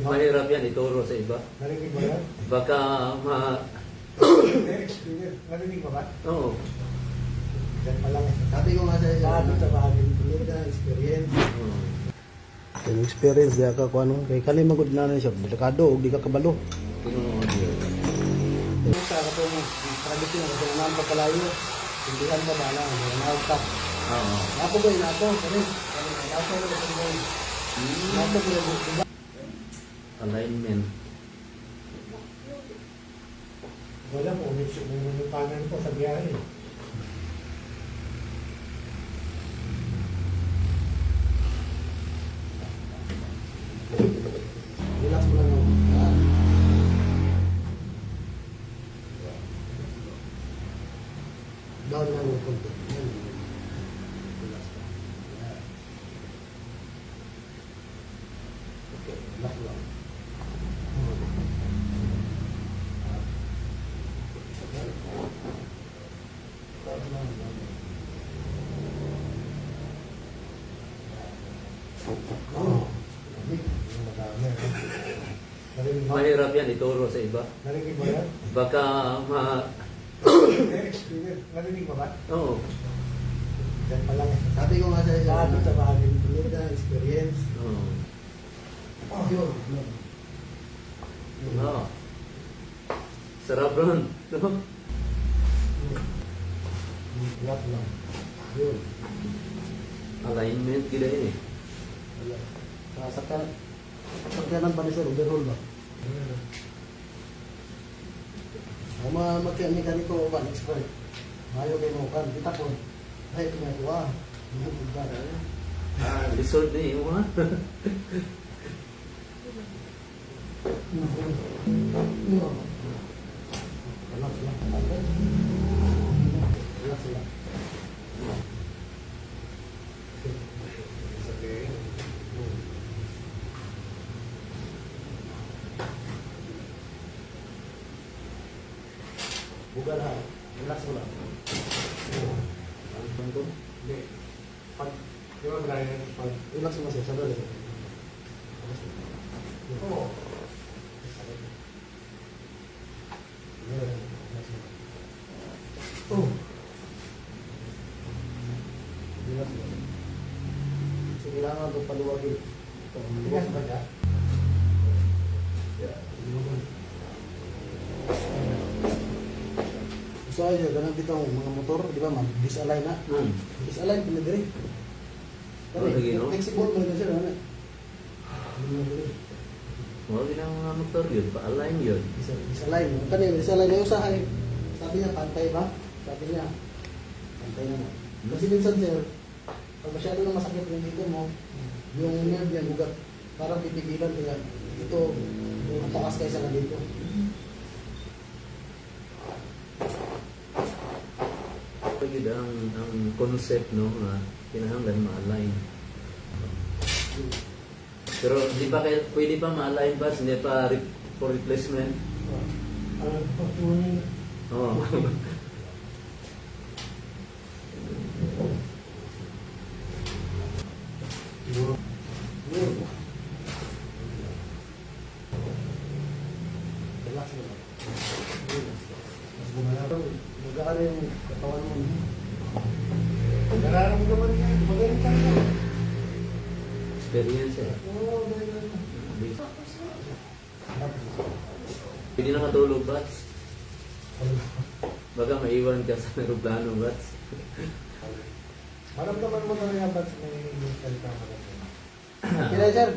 Mahirap yan ituro sa iba. Narinig mo yan? Baka Narinig mo ba? Oo. Yan pa lang. Sabi ko nga sa'yo, Sabi sa bagay. tulad ka ng experience. Oo. Yung experience diya ka kung ano, kay kalimagod na rin siya, delikado, o di ka kabalo. Tinuod yun. Sa katong tradisyon, kasi naman pagkalayo, hindi ka ba bala, mga ka. Oo. Napo ba yun ako? Kani, napo na kasi mo. Napo ba yun, diba? Alignment. Wala po, may panan ko sa biyahe. Relax mo lang yung, down lang yung konti. Yan. Relax lang. Yan. Okay, relax lang. Oo. Madami. Narinig mo? Mahirap yan ituro sa iba. Narinig mo yan? Baka Narinig mo ba? Oo. Yan pa lang. Sabi ko nga sa'yo, Sabi sa bagay. tulad ka ng experience. Oo. Yun. Oo. Sarap ron. No? Relax lang. Yun. Alignment gila yun eh. Sakyanan pa ni sir, overhaul ba? Ang mga mekaniko ba, expert. Ayaw kayo mo kan, kita ko. Ay, ito nga ito ah. Resort na yun ha. Relax lang. Relax lang. Buga na. Relax mo lang. Ano to? Hindi. Pag, di ba Brian, pag, Relax mo siya, sandali. oo. Oh. Relax mo. So, kailangan ito paluwagin. Ito, Tigas ba siya? So, ayun, ganun dito ang mga motor, di ba, mag-disalign na. Disalign, pinadiri. Oh, lagi, no? Flexible mo na siya, ano? Huwag yun ang mga motor yun. Pa-align yun. Disalign. Kanina, disalign na yung usahay. Sabi niya, pantay ba? Sabi niya, pantay naman. Kasi minsan, sir, pag masyado na masakit yung dito mo, yung nerve yan, bugat, parang pipigilan kaya ito, yung takas kaysa na dito. Pagid ang concept no na kinahanglan ma-align. Pero di ba kayo pwede pa ma-align ba hindi pa for replacement? Oo. Relax mo lang. Mas gumala ito. Mag-aano yung katawan mo. Nararamdaman niya, magaling ka na. Experience eh. Oo, magaling ka. Pwede na matulog bats. Baka maiwan ka sa aeroplano bats. Maramdaman mo na rin ang ba't may salita mo na. Kaya sir,